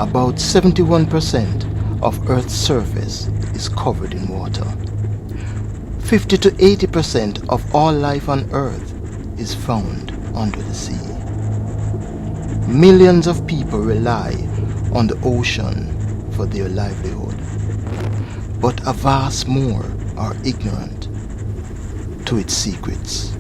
About 71% of Earth's surface is covered in water. 50 to 80% of all life on Earth is found under the sea. Millions of people rely on the ocean for their livelihood, but a vast more are ignorant to its secrets.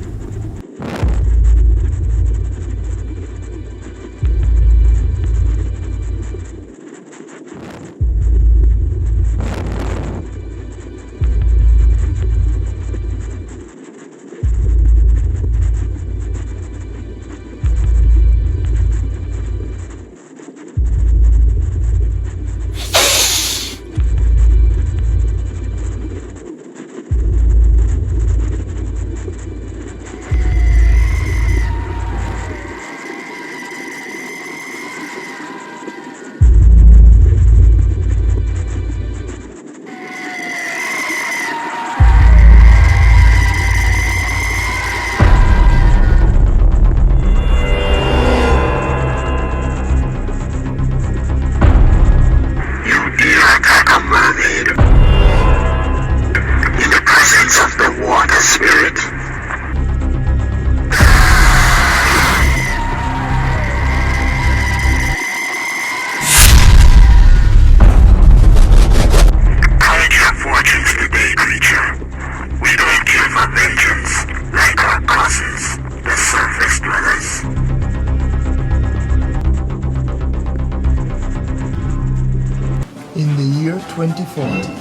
In the year 2040,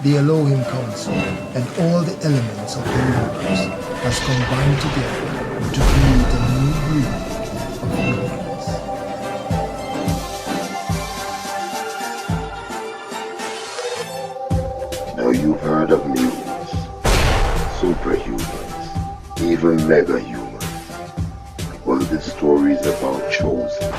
the Elohim Council and all the elements of the universe has combined together to create a new breed of humans. Now you've heard of mutants, superhumans, even mega-humans. Well, this story is about chosen.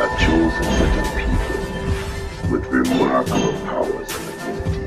A chosen set of people with remarkable powers and abilities.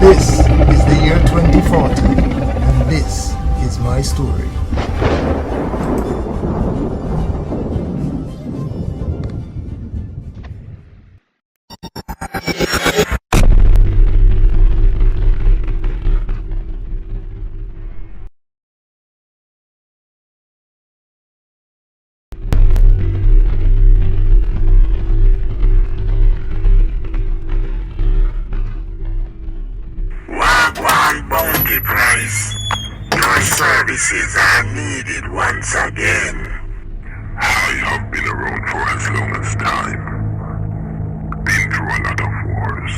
This is the year 2040, and this is my story. Bounty price. Your services are needed once again. I have been around for as long as time. Been through a lot of wars.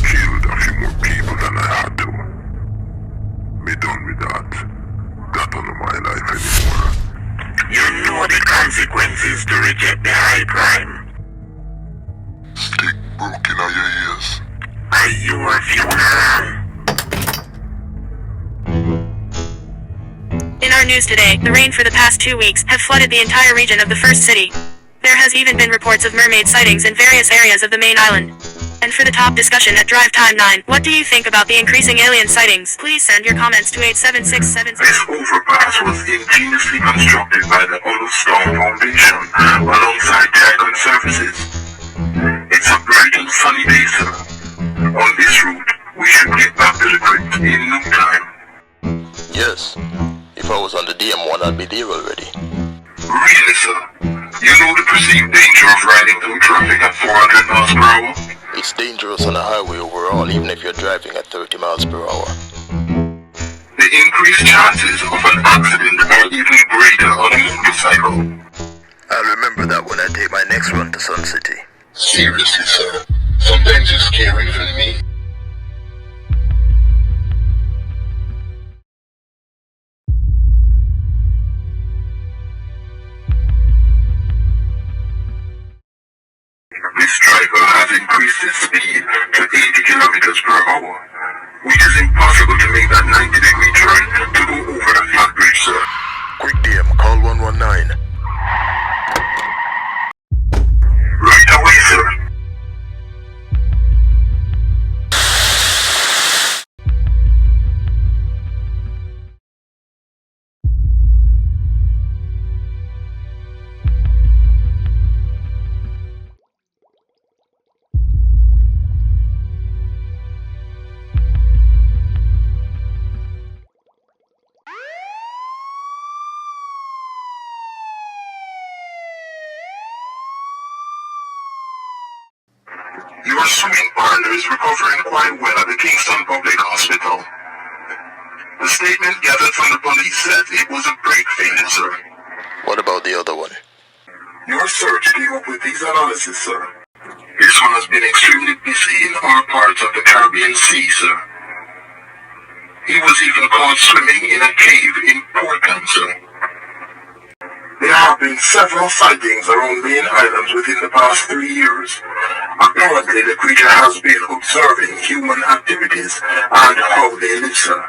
Killed a few more people than I had to. Be done with that. That don't know my life anymore. You know the consequences to reject the high prime. Stick broken on your ears. Are your funeral? In our news today, the rain for the past 2 weeks have flooded the entire region of the first city. There has even been reports of mermaid sightings in various areas of the main island. And for the top discussion at Drive Time 9, what do you think about the increasing alien sightings? Please send your comments to 87670. This overpass was ingeniously constructed by the Hollow Stone Foundation alongside Titan Services. It's a bright and sunny day, sir. On this route, we should get back to the crypt in no time. Yes. If I was on the DM1, I'd be there already. Really, sir? You know the perceived danger of riding through traffic at 400 miles per hour? It's dangerous on the highway overall, even if you're driving at 30 miles per hour. The increased chances of an accident are even greater on a motorcycle. I'll remember that when I take my next run to Sun City. Seriously, sir. Sometimes you scare even me. This driver has increased his speed to 80 kilometers per hour, which is impossible to make that 90-degree turn to go over the flat bridge, sir. Quick DM, call 119. Right away, sir. Your swimming partner is recovering quite well at the Kingston Public Hospital. The statement gathered from the police said it was a brake failure, sir. What about the other one? Your search came up with these analysis, sir. This one has been extremely busy in all parts of the Caribbean Sea, sir. He was even caught swimming in a cave in Portland, sir. There have been several sightings around main islands within the past 3 years. Apparently, the creature has been observing human activities and how they live, sir.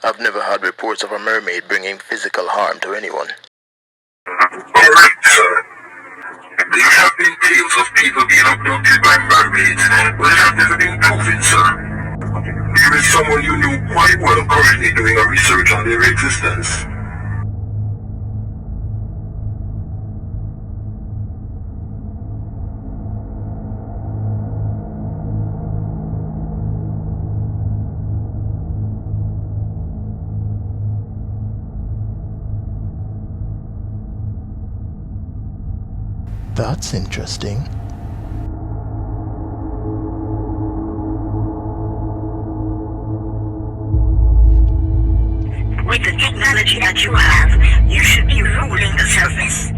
I've never had reports of a mermaid bringing physical harm to anyone. Correct, sir. There have been tales of people being abducted by mermaids, but it has never been proven, sir. There is someone you know quite well currently doing a research on their existence. That's interesting. With the technology that you have, you should be ruling the surface.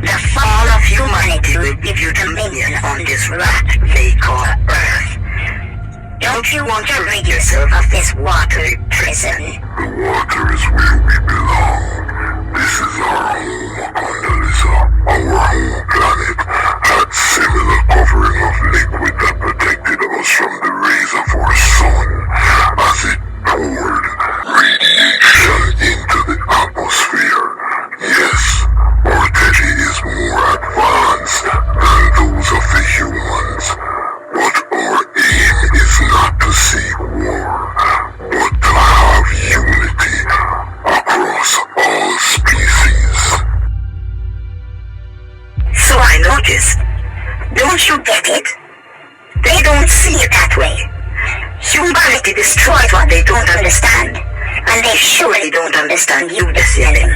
The fall of humanity will give you dominion on this rock they call Earth. Don't you want to rid yourself of this water prison? The water is where we belong. This is our home, Condoleezza. Our home planet had similar covering of liquid that protected us from the rays of our sun as it poured radiation into the atmosphere. Yes, our teddy is more advanced than those of the humans, but our aim is not to seek war, but to have unity across all species. So I notice. Don't you get it? They don't see it that way. Humanity destroys what they don't understand, and they surely don't understand you, the ceiling.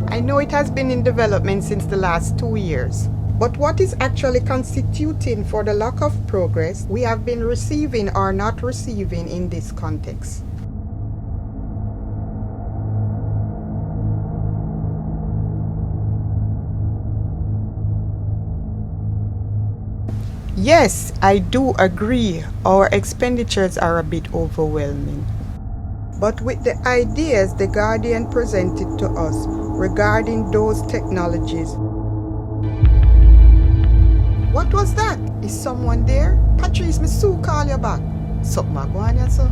I know it has been in development since the last 2 years, but what is actually constituting for the lack of progress we have been receiving or not receiving in this context? Yes, I do agree our expenditures are a bit overwhelming. But with the ideas the Guardian presented to us regarding those technologies. What was that? Is someone there? Patrice, me so call you back. Something going on, sir?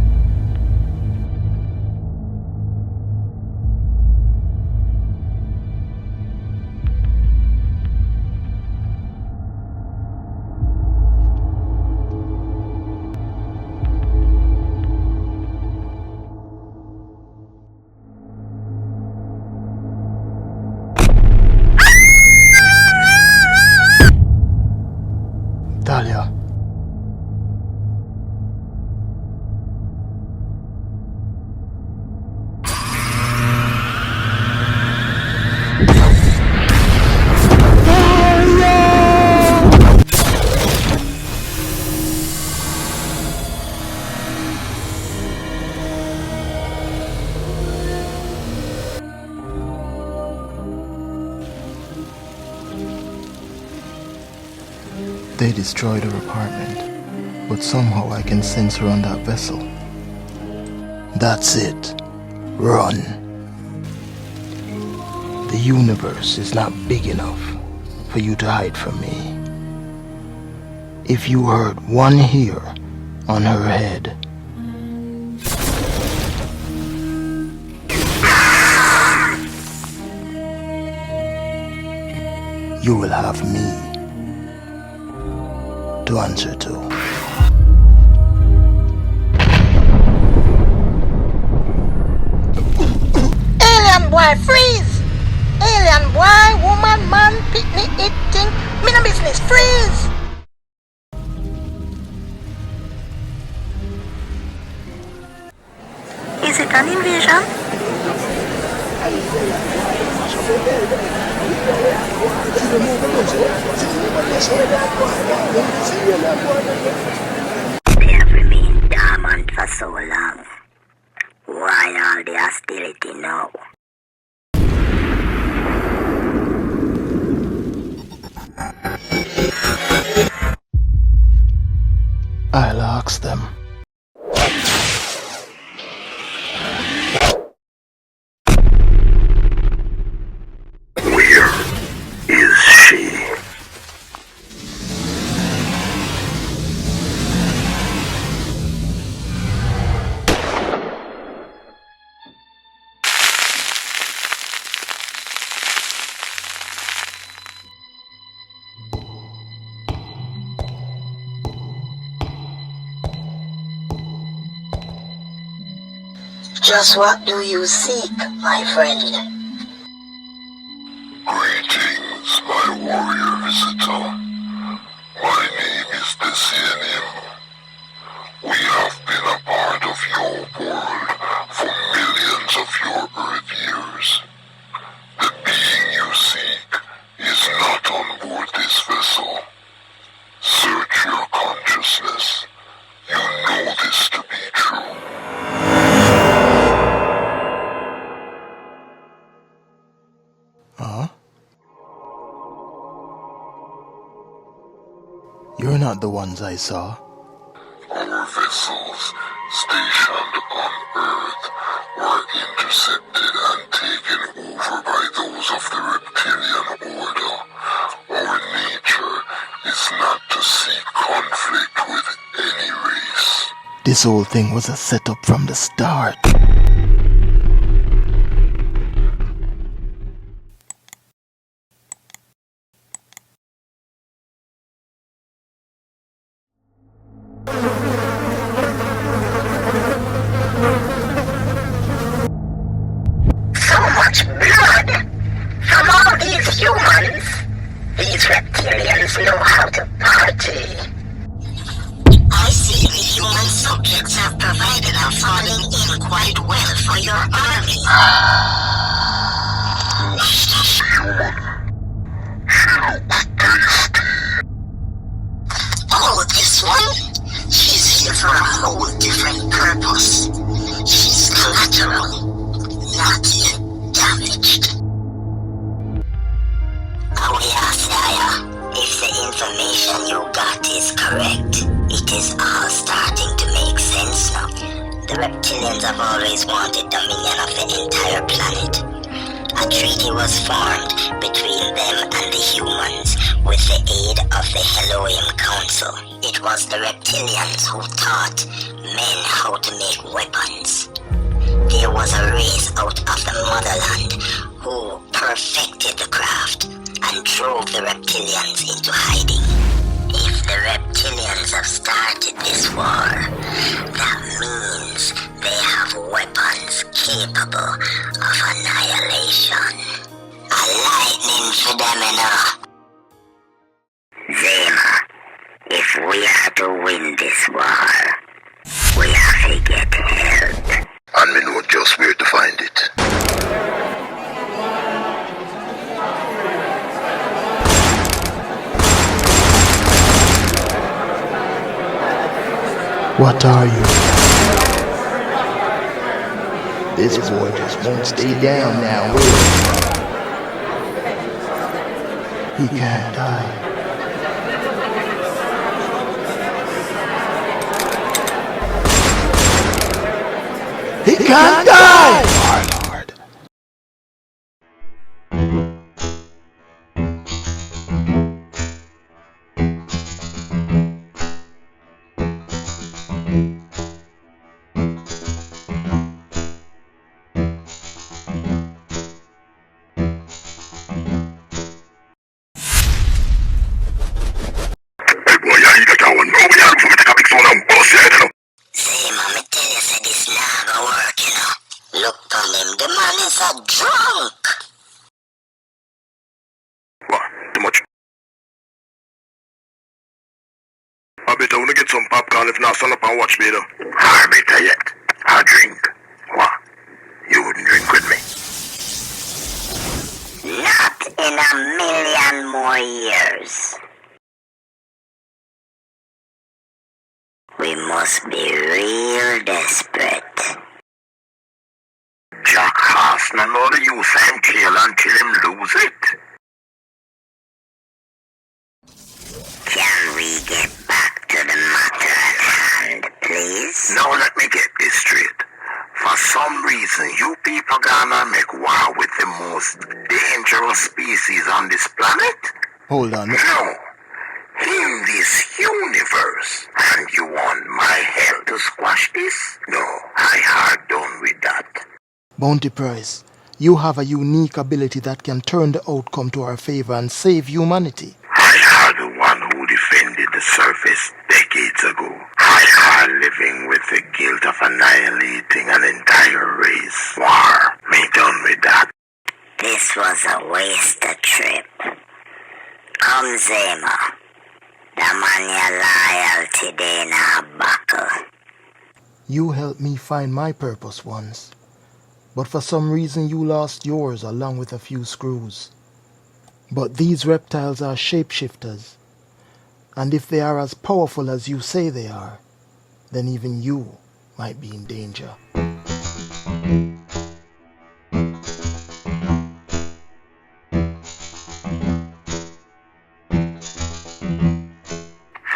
ya. They destroyed her apartment, but somehow I can sense her on that vessel. That's it. Run. The universe is not big enough for you to hide from me. If you hurt one hair on her head, you will have me to answer to. Alien boy, freeze! Alien boy, woman, man, picnic, eating, me no business, freeze! Is it an invasion? They have remained dormant for so long. Why all the hostility now? I'll ask them. Where is she? Just what do you seek, my friend? Greetings, my warrior visitor. My name is Desyanim. We have been a part of your world for millions of your Earth years. The being you seek is not on board this vessel. Search your consciousness. You know this to be true. Huh? You're not the ones I saw. Our vessels stationed on Earth were intercepted and taken over by those of the reptilian order. Our nature is not to seek conflict with any race. This whole thing was a setup from the start. So much blood from all these humans. These reptilians know how to party. I see the human subjects have provided a falling in quite well for your army. Who's this human? She looks tasty. Oh, this one? She's here for a whole different purpose. She's collateral, not yet damaged. Oh yes, Yaya. If the information you got is correct, it is all starting to make sense now. The reptilians have always wanted dominion of the entire planet. A treaty was formed between them and the humans with the aid of the Elohim Council. It was the reptilians who taught men how to make weapons. There was a race out of the motherland who perfected the craft and drove the reptilians into hiding. If the reptilians have started this war, that means they have weapons capable of annihilation. A lightning for them enough. Xayma, if We have to win this war. We have to get help. And we know just where to find it. What are you? This boy just won't stay down now, will he? He can't die. He can't die! My lord. Xayma, me tell you, say this now go work, you know. Look on him, the man is a drunk. What? Too much? I bet I wanna get some popcorn if not stand up and watch me though. I better yet. I drink. What? You wouldn't drink with me? Not in a million more years. We must be real desperate. Jack Haas, no know the use him tail until him lose it. Can we get back to the matter at hand, please? Now let me get this straight. For some reason, you people gonna make war with the most dangerous species on this planet? Hold on. No. In this universe. And you want my help to squash this? No, I hard done with that. Bounty Price, you have a unique ability that can turn the outcome to our favor and save humanity. I are the one who defended the surface decades ago. I are living with the guilt of annihilating an entire race. War. Me done with that. This was a wasted trip. Come, Xayma. The man your loyalty they now buckle. You helped me find my purpose once, but for some reason you lost yours along with a few screws. But these reptiles are shapeshifters, and if they are as powerful as you say they are, then even you might be in danger.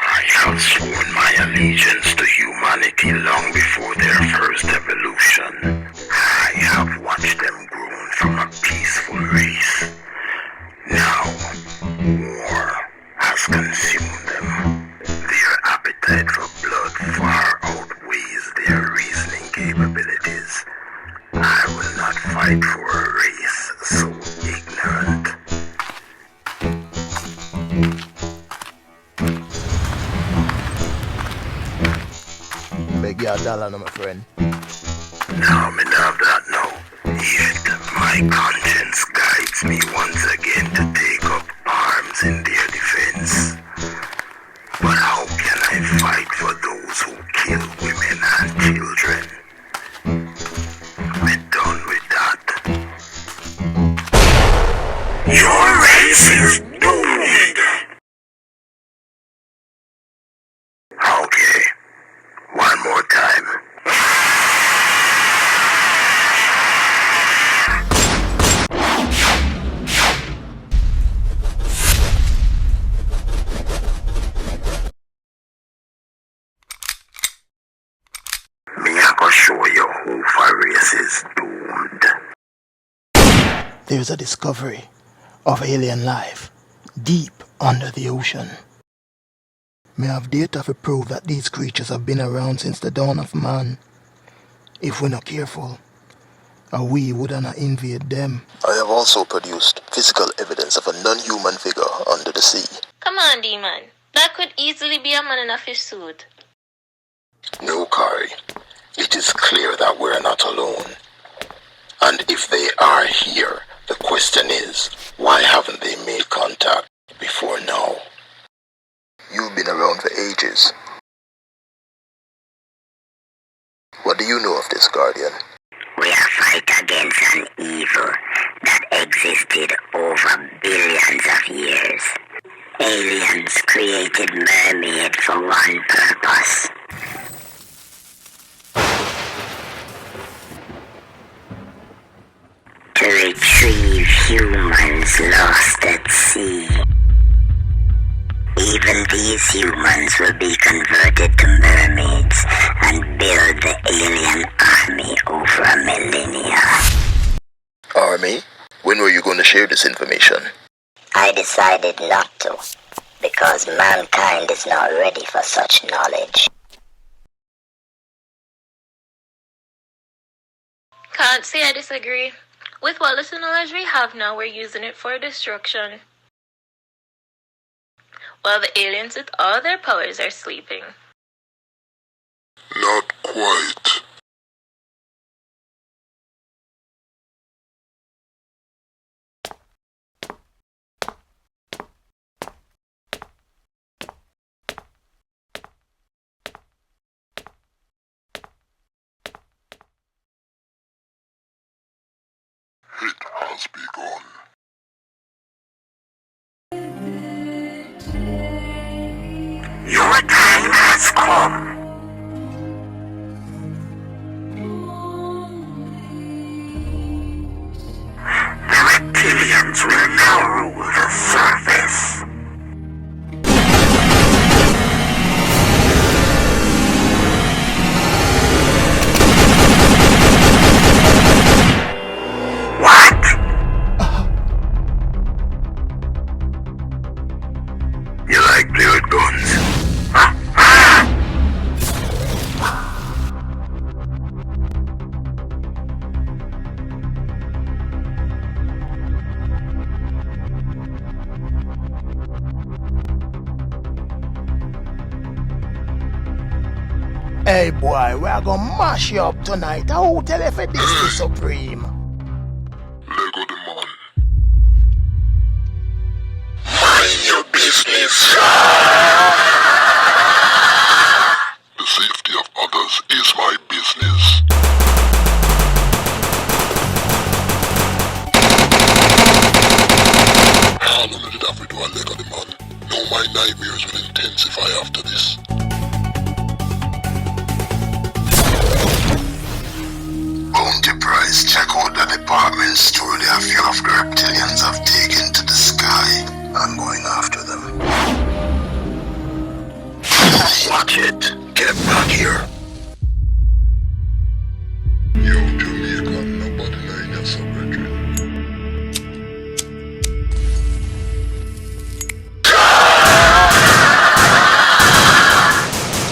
I have sworn my allegiance to humanity long before their first evolution. I have watched them grow from a peaceful race. Now, war has consumed them. Their appetite for blood far outweighs their reasoning capabilities. I will not fight for a race so ignorant. Beg your dollar, no, my friend. Now me have that now. Yet my conscience guides me once again to take up arms in their defense. But how can I fight for those who kill women and children? We're done with that. Your race is doomed. Okay. One more time. Me I go show you who for race is doomed. There's a discovery of alien life deep under the ocean. May have data to prove that these creatures have been around since the dawn of man. If we're not careful, we would not invade them. I have also produced physical evidence of a non-human figure under the sea. Come on, demon. That could easily be a man in a fish suit. No, Kari. It is clear that we're not alone. And if they are here, the question is, why haven't they made contact before now? You You've been around for ages. What do you know of this, Guardian? We are fight against an evil that existed over billions of years. Aliens created Mermaid for one purpose. To retrieve humans lost at sea. Even these humans will be converted to mermaids and build the alien army over a millennia. Army? When were you going to share this information? I decided not to, because mankind is not ready for such knowledge. Can't say I disagree. With what little knowledge we have now, we're using it for destruction. While the aliens with all their powers are sleeping. Not quite. It has begun. Your time has come. The reptilians will now rule the surface. What? You like play with guns? Hey boy, we are gonna mash you up tonight. Who tell you for this is supreme? Lego the man. Mind your business. The safety of others is my business. How long did I do a Lego the man? No, my nightmares will intensify after this. Bounty price, check out the department store. There are few of the reptilians have taken to the sky. I'm going after them. Watch it. Get back here. Yo, Jamaica, nobody like your subretry.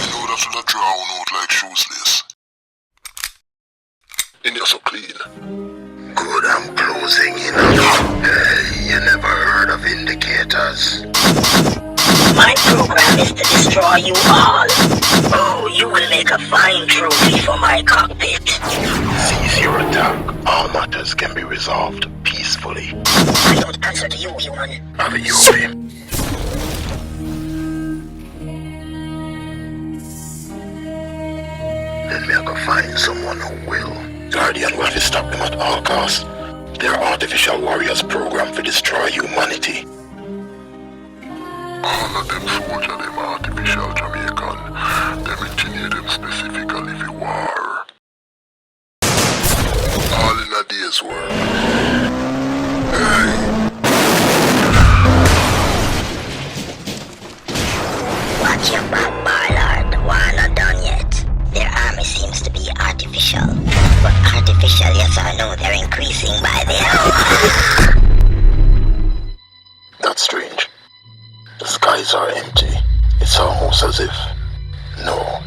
You know that's what I drown out like shoeless. And you're so clean. Good, I'm closing in. Hey, you never heard of indicators? My program is to destroy you all. Oh, you will make a fine trophy for my cockpit. Cease your attack. All matters can be resolved peacefully. I don't answer to you, human. Have you of him? Then we are gonna find someone who will. Guardian, we have to stop them at all costs. They're artificial warriors programmed to destroy humanity. All of them soldier them artificial Jamaican. Them engineer them specifically for war. All in a day's work. Hey! Watch your back, Ballard. We're not done yet. Their army seems to be artificial. But artificial, yes or no, they're increasing by the hour. That's strange. The skies are empty. It's almost as if... No,